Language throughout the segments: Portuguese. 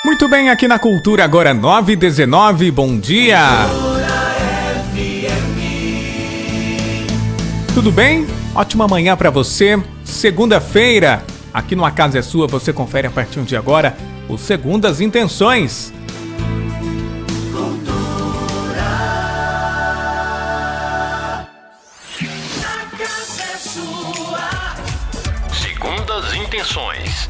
Muito bem, aqui na Cultura, agora 9h19, bom dia! Tudo bem? Ótima manhã pra você, segunda-feira, aqui no A Casa é Sua, você confere a partir de agora o Segundas Intenções. Segundas Intenções.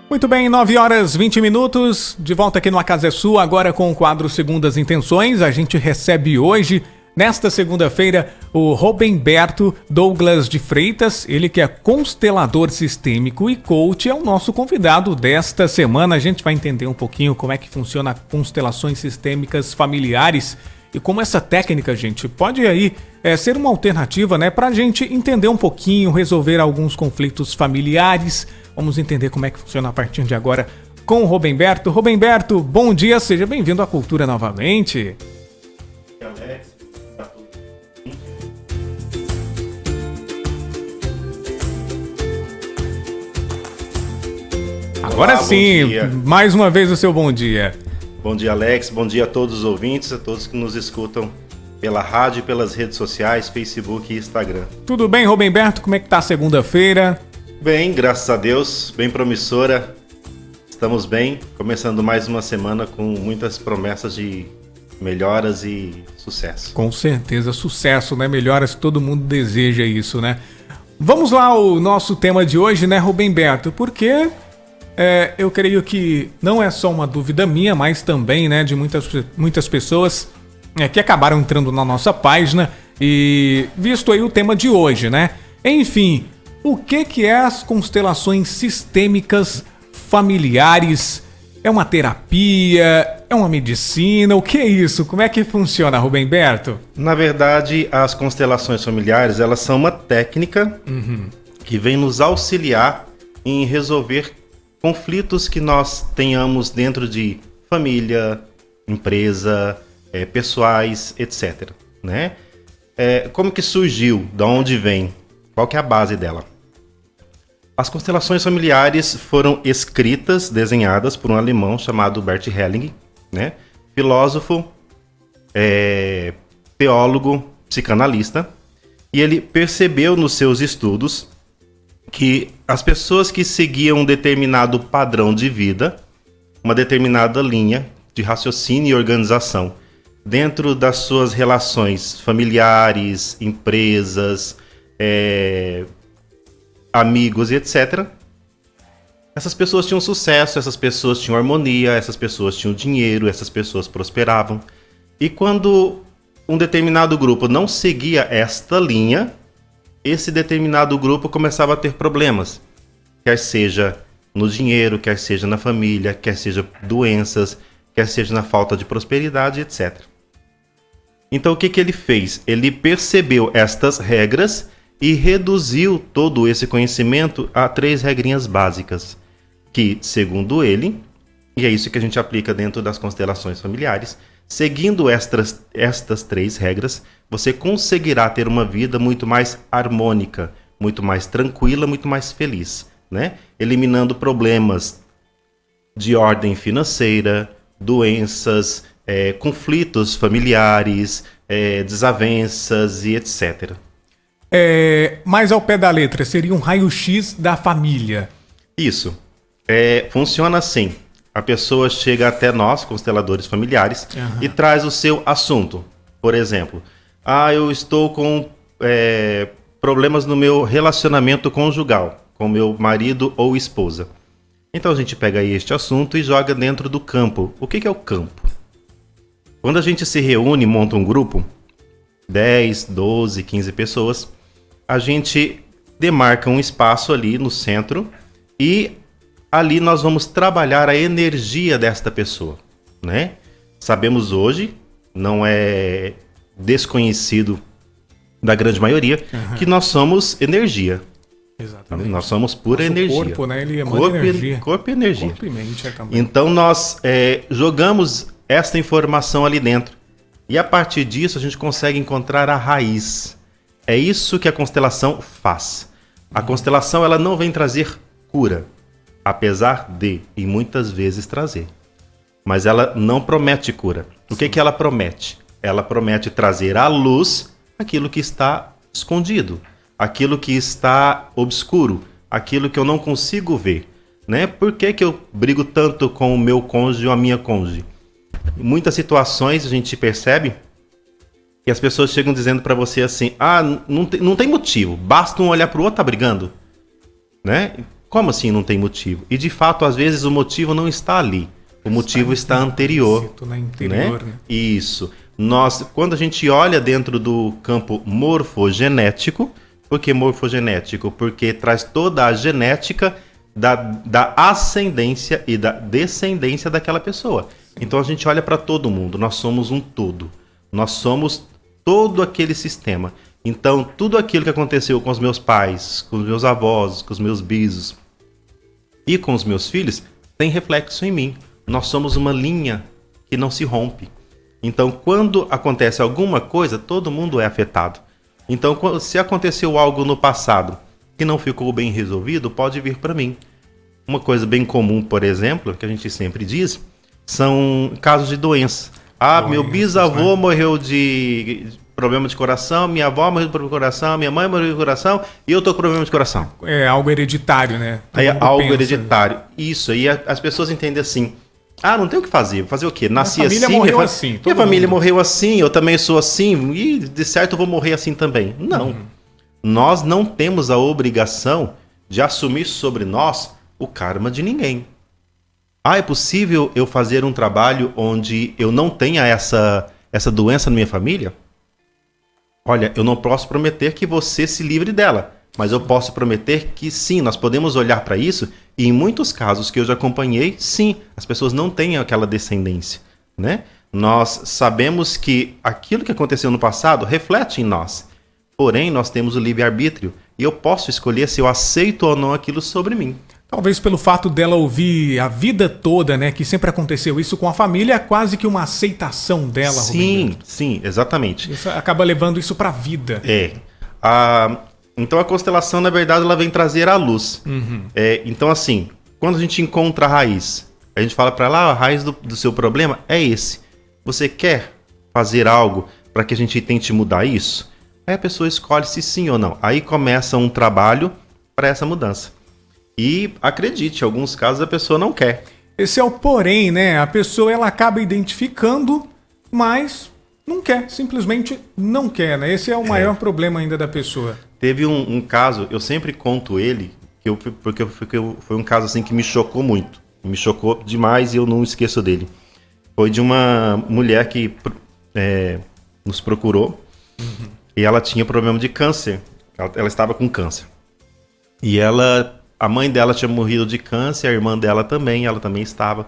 Muito bem, 9h20, de volta aqui no A Casa é Sua, agora com o quadro Segundas Intenções. A gente recebe hoje, nesta segunda-feira, o Robenberto Douglas de Freitas, ele que é constelador sistêmico e coach, é o nosso convidado desta semana. A gente vai entender um pouquinho como é que funciona constelações sistêmicas familiares e como essa técnica, gente, pode aí ser uma alternativa, né, pra gente entender um pouquinho, resolver alguns conflitos familiares. Vamos entender como é que funciona a partir de agora com o Robenberto. Robenberto, bom dia, seja bem-vindo à Cultura novamente. Alex, Agora Olá, sim, mais uma vez o seu bom dia. Bom dia, Alex. Bom dia a todos os ouvintes, a todos que nos escutam pela rádio e pelas redes sociais, Facebook e Instagram. Tudo bem, Robenberto? Como é que tá a segunda-feira? Bem, graças a Deus, bem promissora. Estamos bem, começando mais uma semana com muitas promessas de melhoras e sucesso. Com certeza, sucesso, né? Melhoras, todo mundo deseja isso, né? Vamos lá ao nosso tema de hoje, né, Robenberto? Porque eu creio que não é só uma dúvida minha, mas também, né, de muitas pessoas que acabaram entrando na nossa página e visto aí o tema de hoje, né? Enfim, o que é as constelações sistêmicas familiares? É uma terapia? É uma medicina? O que é isso? Como é que funciona, Robenberto? Na verdade, as constelações familiares, elas são uma técnica que vem nos auxiliar em resolver conflitos que nós tenhamos dentro de família, empresa, pessoais, etc. Né? Como que surgiu? De onde vem? Qual que é a base dela? As constelações familiares foram escritas, desenhadas por um alemão chamado Bert Helling, né? Filósofo, teólogo, psicanalista, e ele percebeu nos seus estudos que as pessoas que seguiam um determinado padrão de vida, uma determinada linha de raciocínio e organização dentro das suas relações familiares, empresas, amigos e etc. Essas pessoas tinham sucesso, essas pessoas tinham harmonia, essas pessoas tinham dinheiro, essas pessoas prosperavam. E quando um determinado grupo não seguia esta linha, esse determinado grupo começava a ter problemas. Quer seja no dinheiro, quer seja na família, quer seja doenças, quer seja na falta de prosperidade, etc. Então o que ele fez? Ele percebeu estas regras e reduziu todo esse conhecimento a 3 regrinhas básicas, que, segundo ele, e é isso que a gente aplica dentro das constelações familiares, seguindo estas 3 regras, você conseguirá ter uma vida muito mais harmônica, muito mais tranquila, muito mais feliz, né? Eliminando problemas de ordem financeira, doenças, conflitos familiares, desavenças e etc. Mais ao pé da letra, seria um raio-x da família. Isso. Funciona assim. A pessoa chega até nós, consteladores familiares, e traz o seu assunto. Por exemplo, eu estou com problemas no meu relacionamento conjugal, com meu marido ou esposa. Então a gente pega aí este assunto e joga dentro do campo. O que é o campo? Quando a gente se reúne, monta um grupo, 10, 12, 15 pessoas, a gente demarca um espaço ali no centro e ali nós vamos trabalhar a energia desta pessoa, né? Sabemos hoje, não é desconhecido da grande maioria, que nós somos energia. Exatamente. Nós somos pura energia. O corpo, né? Ele emana energia. Corpo e energia. Corpo e mente também. Então nós jogamos esta informação ali dentro. E a partir disso a gente consegue encontrar a raiz. É isso que a constelação faz. A constelação ela não vem trazer cura. apesar de, e muitas vezes trazer. Mas ela não promete cura. O que ela promete? Ela promete trazer à luz aquilo que está escondido, aquilo que está obscuro, aquilo que eu não consigo ver, né? Por que eu brigo tanto com o meu cônjuge ou a minha cônjuge? Em muitas situações a gente percebe que as pessoas chegam dizendo para você assim, não tem motivo, basta um olhar para o outro, tá brigando, né? Como assim não tem motivo? E de fato, às vezes o motivo não está ali, o motivo está anterior, né? Isso. Quando a gente olha dentro do campo morfogenético, por que morfogenético? Porque traz toda a genética da ascendência e da descendência daquela pessoa. Então a gente olha para todo mundo, nós somos um todo. Nós somos todo aquele sistema. Então tudo aquilo que aconteceu com os meus pais, com os meus avós, com os meus bisos e com os meus filhos, tem reflexo em mim. Nós somos uma linha que não se rompe. Então quando acontece alguma coisa, todo mundo é afetado. Então se aconteceu algo no passado que não ficou bem resolvido, pode vir para mim. Uma coisa bem comum, por exemplo, que a gente sempre diz, são casos de doença. Meu bisavô morreu de problema de coração, minha avó morreu de problema de coração, minha mãe morreu de coração e eu tô com problema de coração. É algo hereditário, né? É algo hereditário. Isso, aí as pessoas entendem assim, não tem o que fazer, vou fazer o quê? Nasci assim, minha família morreu assim, eu também sou assim, e de certo eu vou morrer assim também. Não. Nós não temos a obrigação de assumir sobre nós o karma de ninguém. É possível eu fazer um trabalho onde eu não tenha essa doença na minha família? Olha, eu não posso prometer que você se livre dela, mas eu posso prometer que sim, nós podemos olhar para isso e em muitos casos que eu já acompanhei, sim, as pessoas não têm aquela descendência, né? Nós sabemos que aquilo que aconteceu no passado reflete em nós, porém nós temos o livre-arbítrio e eu posso escolher se eu aceito ou não aquilo sobre mim. Talvez pelo fato dela ouvir a vida toda, né, que sempre aconteceu isso com a família, é quase que uma aceitação dela. Sim, exatamente. Isso acaba levando isso para a vida. Então a constelação, na verdade, ela vem trazer a luz. Então assim, quando a gente encontra a raiz, a gente fala para ela, a raiz do seu problema é esse. Você quer fazer algo para que a gente tente mudar isso? Aí a pessoa escolhe se sim ou não. Aí começa um trabalho para essa mudança. E acredite, em alguns casos a pessoa não quer. Esse é o porém, né? A pessoa ela acaba identificando, mas não quer, simplesmente não quer, né? Esse é o maior problema ainda da pessoa. Teve um caso, eu sempre conto ele, porque foi um caso assim que me chocou muito. Me chocou demais e eu não esqueço dele. Foi de uma mulher que nos procurou e ela tinha problema de câncer. Ela estava com câncer. E a mãe dela tinha morrido de câncer, a irmã dela também, ela também estava.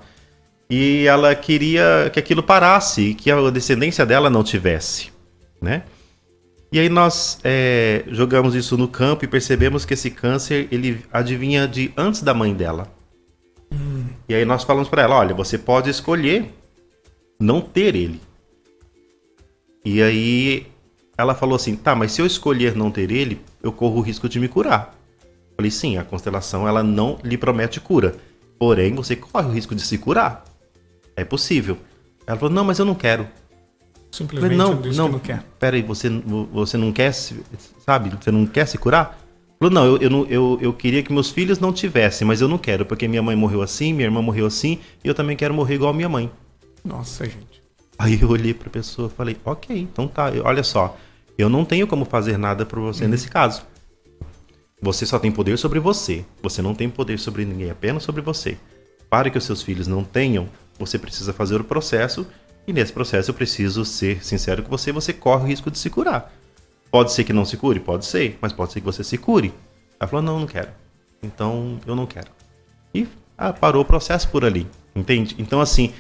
E ela queria que aquilo parasse, que a descendência dela não tivesse, né? E aí nós jogamos isso no campo e percebemos que esse câncer, ele adivinha de antes da mãe dela. E aí nós falamos para ela, olha, você pode escolher não ter ele. E aí ela falou assim, tá, mas se eu escolher não ter ele, eu corro o risco de me curar. Falei, sim, a constelação ela não lhe promete cura. Porém, você corre o risco de se curar. É possível. Ela falou, não, mas eu não quero. Simplesmente falei, não quer. Peraí, você não quer, sabe? Você não quer se curar? Falou, não, eu queria que meus filhos não tivessem, mas eu não quero, porque minha mãe morreu assim, minha irmã morreu assim, e eu também quero morrer igual a minha mãe. Nossa, gente. Aí eu olhei pra pessoa e falei, ok, então tá, olha só, eu não tenho como fazer nada por você nesse caso. Você só tem poder sobre você. Você não tem poder sobre ninguém, apenas sobre você. Para que os seus filhos não tenham, você precisa fazer o processo. E nesse processo eu preciso ser sincero com você. Você corre o risco de se curar. Pode ser que não se cure? Pode ser. Mas pode ser que você se cure. Ela falou, não quero. Então eu não quero. E parou o processo por ali. Entende? Então assim,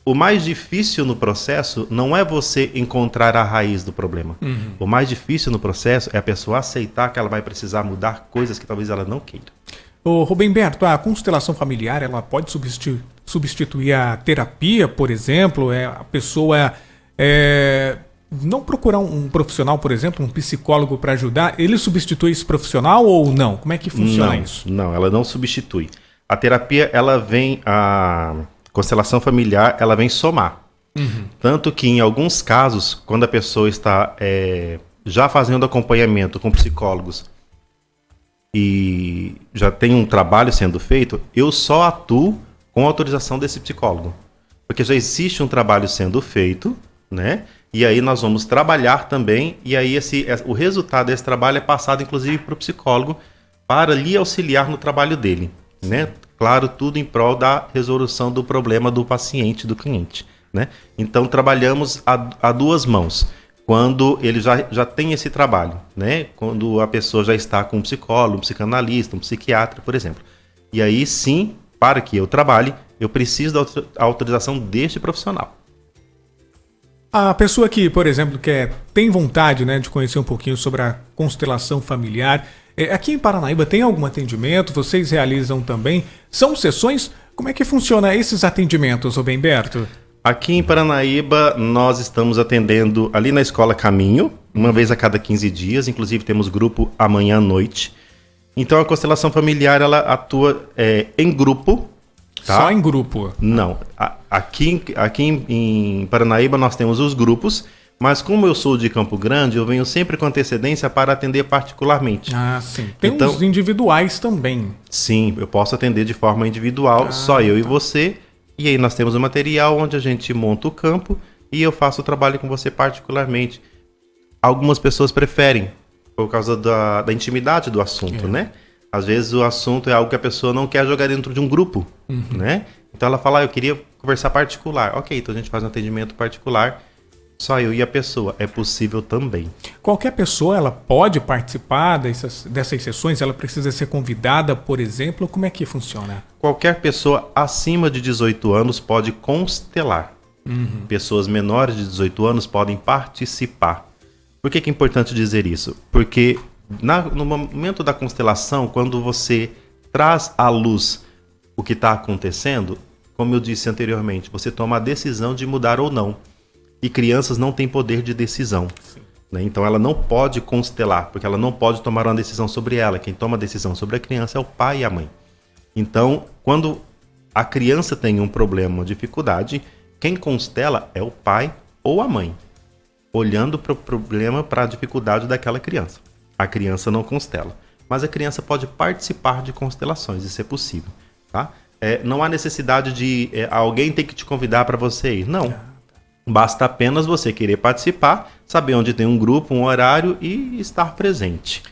o mais difícil no processo não é você encontrar a raiz do problema. O mais difícil no processo é a pessoa aceitar que ela vai precisar mudar coisas que talvez ela não queira. Ô, Roberto, a constelação familiar ela pode substituir a terapia, por exemplo? A pessoa não procurar um profissional, por exemplo, um psicólogo para ajudar, ele substitui esse profissional ou não? Como é que funciona isso? Não, ela não substitui. A terapia, a constelação familiar, ela vem somar. Tanto que em alguns casos, quando a pessoa está já fazendo acompanhamento com psicólogos e já tem um trabalho sendo feito, eu só atuo com autorização desse psicólogo. Porque já existe um trabalho sendo feito, né? E aí nós vamos trabalhar também, e aí o resultado desse trabalho é passado inclusive para o psicólogo para lhe auxiliar no trabalho dele, né? Claro, tudo em prol da resolução do problema do paciente, do cliente, né? Então trabalhamos a duas mãos, quando ele já tem esse trabalho, né? Quando a pessoa já está com um psicólogo, um psicanalista, um psiquiatra, por exemplo. E aí sim, para que eu trabalhe, eu preciso da autorização deste profissional. A pessoa que, por exemplo, tem vontade, né, de conhecer um pouquinho sobre a constelação familiar, aqui em Paranaíba tem algum atendimento? Vocês realizam também? São sessões? Como é que funciona esses atendimentos, Roberto? Aqui em Paranaíba, nós estamos atendendo ali na Escola Caminho, uma vez a cada 15 dias, inclusive temos grupo amanhã à noite. Então a constelação familiar, ela atua em grupo. Tá? Só em grupo? Não. Aqui em Paranaíba nós temos os grupos, mas como eu sou de Campo Grande, eu venho sempre com antecedência para atender particularmente. Ah, sim. Tem os individuais também. Sim, eu posso atender de forma individual, só eu e você. E aí nós temos um material onde a gente monta o campo e eu faço o trabalho com você particularmente. Algumas pessoas preferem, por causa da intimidade do assunto, né? Às vezes o assunto é algo que a pessoa não quer jogar dentro de um grupo, né? Então ela fala, eu queria conversar particular. Ok, então a gente faz um atendimento particular, só eu e a pessoa. É possível também. Qualquer pessoa, ela pode participar dessas sessões? Ela precisa ser convidada, por exemplo? Como é que funciona? Qualquer pessoa acima de 18 anos pode constelar. Pessoas menores de 18 anos podem participar. Por que é importante dizer isso? Porque no momento da constelação, quando você traz à luz o que está acontecendo, como eu disse anteriormente, você toma a decisão de mudar ou não. E crianças não têm poder de decisão. Né? Então ela não pode constelar, porque ela não pode tomar uma decisão sobre ela. Quem toma a decisão sobre a criança é o pai e a mãe. Então, quando a criança tem um problema, uma dificuldade, quem constela é o pai ou a mãe, olhando para o problema, para a dificuldade daquela criança. A criança não constela, mas a criança pode participar de constelações, isso é possível. Tá? Não há necessidade de alguém ter que te convidar para você ir, não. Basta apenas você querer participar, saber onde tem um grupo, um horário e estar presente.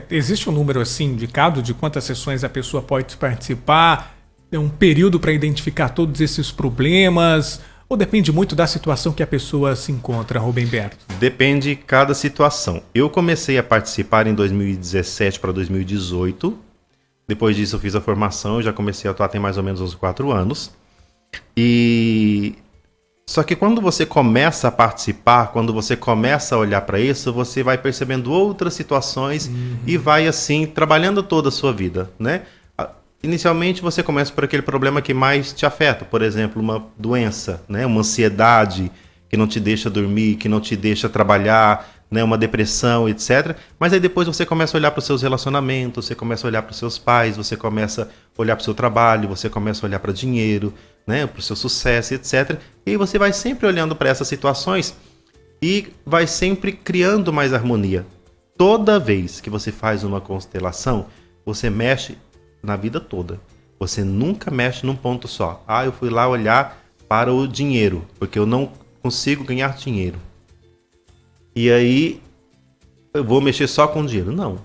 Existe um número assim indicado de quantas sessões a pessoa pode participar? É um período para identificar todos esses problemas? Ou depende muito da situação que a pessoa se encontra, Roberto? Depende de cada situação. Eu comecei a participar em 2017 para 2018. Depois disso eu fiz a formação, eu já comecei a atuar tem mais ou menos uns 4 anos. Só que quando você começa a participar, quando você começa a olhar para isso, você vai percebendo outras situações e vai assim trabalhando toda a sua vida, né? Inicialmente você começa por aquele problema que mais te afeta, por exemplo, uma doença, né? Uma ansiedade que não te deixa dormir, que não te deixa trabalhar, né? Uma depressão, etc. Mas aí depois você começa a olhar para os seus relacionamentos, você começa a olhar para os seus pais, você começa a olhar para o seu trabalho, você começa a olhar para dinheiro, né? Para o seu sucesso, etc. E aí você vai sempre olhando para essas situações e vai sempre criando mais harmonia. Toda vez que você faz uma constelação, você mexe na vida toda. Você nunca mexe num ponto só. Eu fui lá olhar para o dinheiro, porque eu não consigo ganhar dinheiro. E aí eu vou mexer só com dinheiro. Não.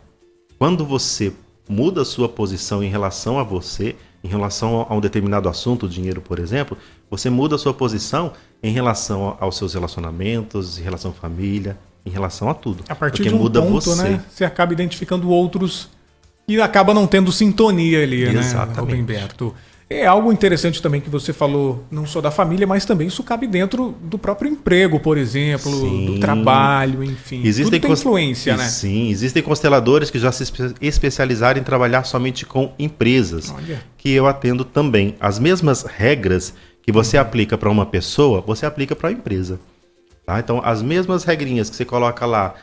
Quando você muda a sua posição em relação a você, em relação a um determinado assunto, o dinheiro, por exemplo, você muda a sua posição em relação aos seus relacionamentos, em relação à família, em relação a tudo. A partir de um muda ponto, você. Né, você acaba identificando outros e acaba não tendo sintonia ali, exatamente, né, Roberto? É algo interessante também que você falou, não só da família, mas também isso cabe dentro do próprio emprego, por exemplo, sim, do trabalho, enfim. Tudo tem influência, né? Sim, existem consteladores que já se especializaram em trabalhar somente com empresas, que eu atendo também. As mesmas regras que você aplica para uma pessoa, você aplica para a empresa. Tá? Então, as mesmas regrinhas que você coloca lá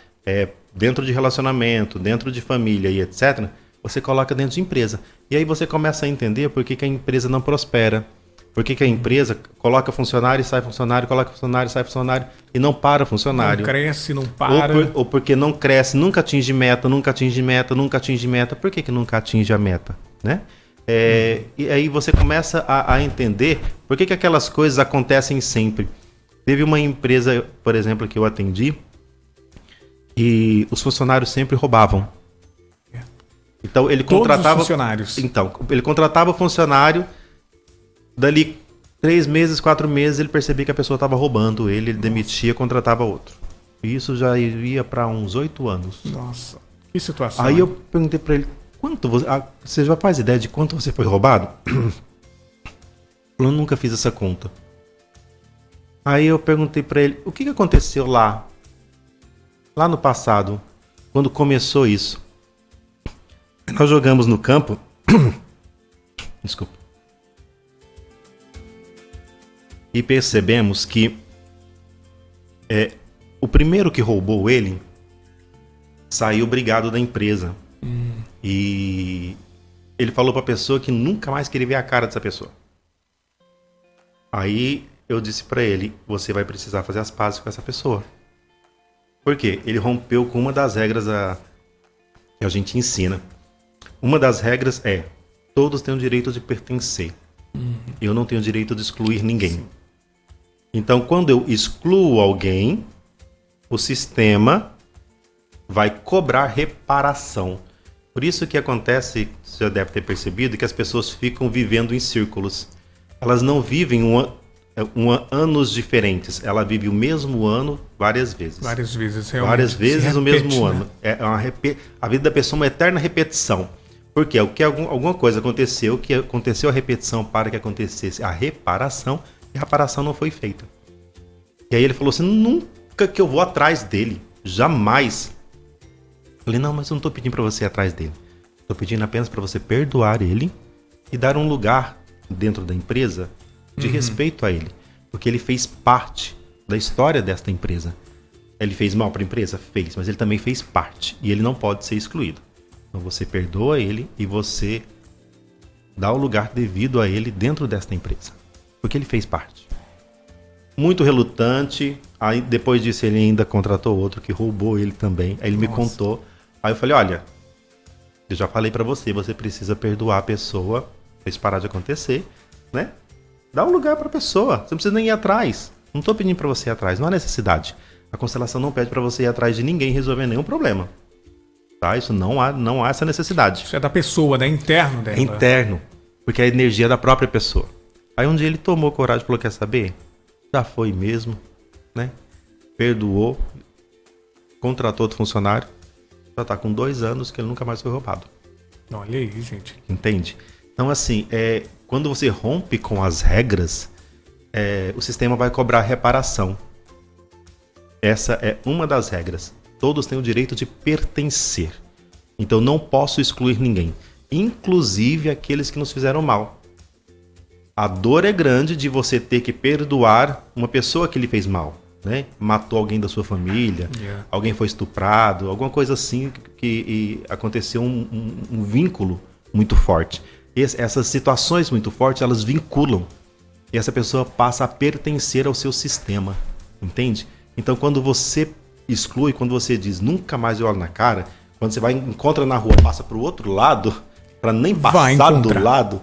dentro de relacionamento, dentro de família e etc., você coloca dentro de empresa. E aí você começa a entender por que a empresa não prospera. Por que a empresa coloca funcionário e sai funcionário, coloca funcionário e sai funcionário e não para funcionário. Não cresce, não para. Ou porque não cresce, nunca atinge meta, nunca atinge meta, nunca atinge meta. Por que nunca atinge a meta? Né? E aí você começa a entender por que aquelas coisas acontecem sempre. Teve uma empresa, por exemplo, que eu atendi e os funcionários sempre roubavam. Então ele contratava... Todos os funcionários. Então, ele contratava o funcionário, dali 3 meses, 4 meses, ele percebia que a pessoa estava roubando ele demitia, contratava outro. E isso já ia para uns 8 anos. Nossa, que situação. Aí eu perguntei para ele, você já faz ideia de quanto você foi roubado? Eu nunca fiz essa conta. Aí eu perguntei para ele, o que aconteceu lá no passado, quando começou isso? Nós jogamos no campo. Desculpa. E percebemos que o primeiro que roubou ele saiu brigado da empresa. E ele falou para a pessoa que nunca mais queria ver a cara dessa pessoa. Aí eu disse para ele, você vai precisar fazer as pazes com essa pessoa. Por quê? Ele rompeu com uma das regras que a gente ensina. Uma das regras é, todos têm o direito de pertencer. Eu não tenho o direito de excluir ninguém. Sim. Então, quando eu excluo alguém, o sistema vai cobrar reparação. Por isso que acontece, você já deve ter percebido, que as pessoas ficam vivendo em círculos. Elas não vivem anos diferentes. Ela vive o mesmo ano várias vezes. Várias vezes, realmente. Várias vezes o mesmo né? ano. A vida da pessoa é uma eterna repetição. Por quê? Alguma coisa aconteceu, que aconteceu a repetição para que acontecesse a reparação, e a reparação não foi feita. E aí ele falou assim, nunca que eu vou atrás dele. Jamais. Eu falei, não, mas eu não estou pedindo para você ir atrás dele. Estou pedindo apenas para você perdoar ele e dar um lugar dentro da empresa de respeito a ele. Porque ele fez parte da história desta empresa. Ele fez mal para a empresa? Fez, mas ele também fez parte. E ele não pode ser excluído. Então você perdoa ele e você dá o lugar devido a ele dentro desta empresa. Porque ele fez parte. Muito relutante. Aí depois disso ele ainda contratou outro que roubou ele também. Aí ele me contou. Aí eu falei, olha, eu já falei pra você, você precisa perdoar a pessoa pra isso parar de acontecer, né? Dá um lugar pra pessoa. Você não precisa nem ir atrás. Não tô pedindo pra você ir atrás, não há necessidade. A constelação não pede pra você ir atrás de ninguém resolver nenhum problema. Tá? Isso não há essa necessidade. Isso é da pessoa, né? Interno dela. É interno, porque é a energia da própria pessoa. Aí um dia ele tomou coragem e falou, quer saber? Já foi mesmo, né? Perdoou, contratou outro funcionário, já tá com 2 anos que ele nunca mais foi roubado. Olha aí, gente. Entende? Então assim, quando você rompe com as regras, o sistema vai cobrar reparação. Essa é uma das regras. Todos têm o direito de pertencer. Então não posso excluir ninguém. Inclusive aqueles que nos fizeram mal. A dor é grande de você ter que perdoar uma pessoa que lhe fez mal. Né? Matou alguém da sua família, alguém foi estuprado, alguma coisa assim que aconteceu um vínculo muito forte. Essas situações muito fortes, elas vinculam. E essa pessoa passa a pertencer ao seu sistema. Entende? Então quando você exclui, quando você diz nunca mais eu olho na cara, quando você encontra na rua, passa para o outro lado, para nem passar do lado,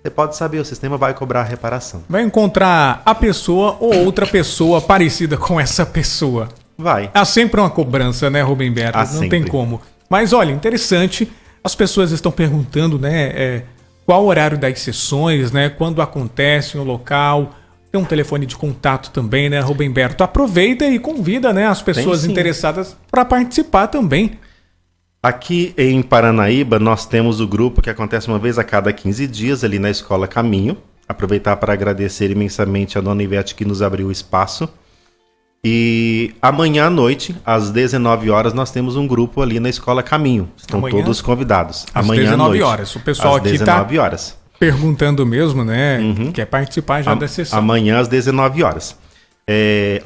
você pode saber, o sistema vai cobrar a reparação. Vai encontrar a pessoa ou outra pessoa parecida com essa pessoa. Vai. Há sempre uma cobrança, né, Rubem Berto? Não sempre. Tem como. Mas olha, interessante, as pessoas estão perguntando, né, qual o horário das sessões, né, quando acontece no local. Tem um telefone de contato também, né, Rubem Berto? Aproveita e convida, né, as pessoas interessadas para participar também. Aqui em Paranaíba, nós temos o grupo que acontece uma vez a cada 15 dias ali na Escola Caminho. Aproveitar para agradecer imensamente a dona Ivete que nos abriu o espaço. E amanhã à noite, às 19 horas, nós temos um grupo ali na Escola Caminho. Estão todos convidados. Às amanhã 19 à noite. horas. O pessoal às aqui 19 horas. Perguntando mesmo, né? Quer participar já da sessão. Amanhã às 19 horas.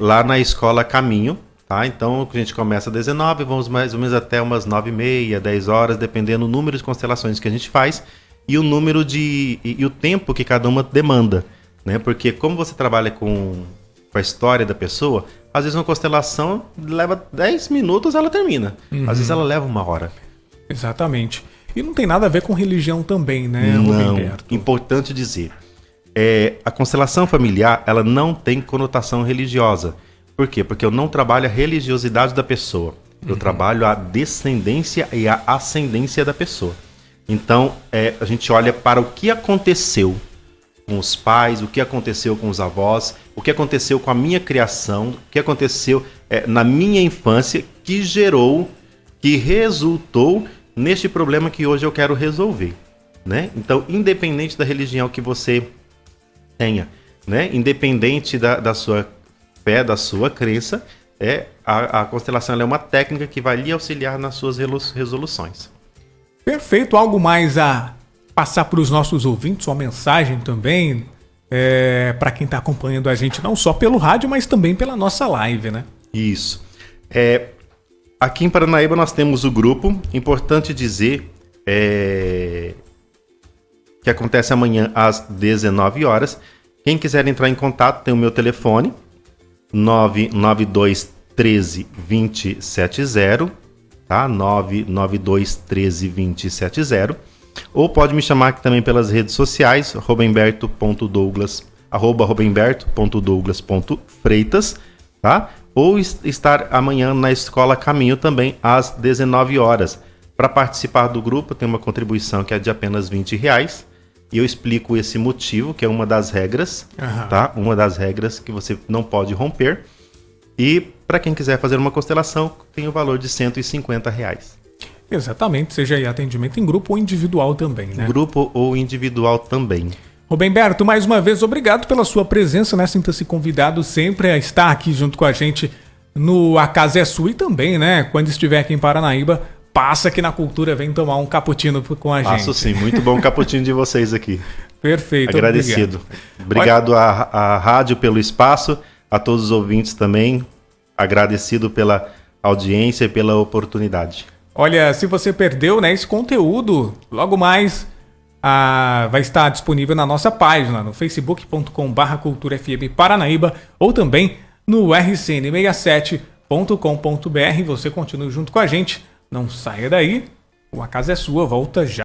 lá na Escola Caminho, tá? Então a gente começa às 19, vamos mais ou menos até umas 9h30, 10 horas, dependendo do número de constelações que a gente faz e o número e o tempo que cada uma demanda, né? Porque como você trabalha com a história da pessoa, às vezes uma constelação leva 10 minutos, ela termina. Às vezes ela leva 1 hora. Exatamente. E não tem nada a ver com religião também, né, Não, Roberto? importante dizer. A constelação familiar, ela não tem conotação religiosa. Por quê? Porque eu não trabalho a religiosidade da pessoa. Eu trabalho a descendência e a ascendência da pessoa. Então, a gente olha para o que aconteceu com os pais, o que aconteceu com os avós, o que aconteceu com a minha criação, o que aconteceu na minha infância, que resultou neste problema que hoje eu quero resolver, né? Então, independente da religião que você tenha, né? Independente da sua fé, da sua crença, a constelação ela é uma técnica que vai lhe auxiliar nas suas resoluções. Perfeito. Algo mais a passar para os nossos ouvintes, uma mensagem também, para quem está acompanhando a gente, não só pelo rádio, mas também pela nossa live, né? Isso. Aqui em Paranaíba nós temos o grupo. Importante dizer que acontece amanhã às 19 horas. Quem quiser entrar em contato tem o meu telefone 992 13 2070, tá? 992 13 2070. Ou pode me chamar aqui também pelas redes sociais, robemberto.douglas, @robemberto.douglas.freitas, tá? Ou estar amanhã na Escola Caminho também, às 19 horas. Para participar do grupo, tem uma contribuição que é de apenas R$20. E eu explico esse motivo, que é uma das regras, tá? Uma das regras que você não pode romper. E para quem quiser fazer uma constelação, tem o valor de R$150. Exatamente, seja aí atendimento em grupo ou individual também, né? Grupo ou individual também. Roberto, mais uma vez, obrigado pela sua presença, né? Sinta-se convidado sempre a estar aqui junto com a gente no A Casa é Sua e também, né? Quando estiver aqui em Paranaíba, passa aqui na Cultura, vem tomar um cappuccino com a gente. Passo sim, muito bom o cappuccino de vocês aqui. Perfeito. Agradecido. Obrigado à rádio pelo espaço, a todos os ouvintes também. Agradecido pela audiência e pela oportunidade. Olha, se você perdeu, né, esse conteúdo, logo mais vai estar disponível na nossa página, no facebook.com/Cultura FM Paranaíba, ou também no rcn67.com.br. Você continue junto com a gente, não saia daí, a casa é sua, volta já.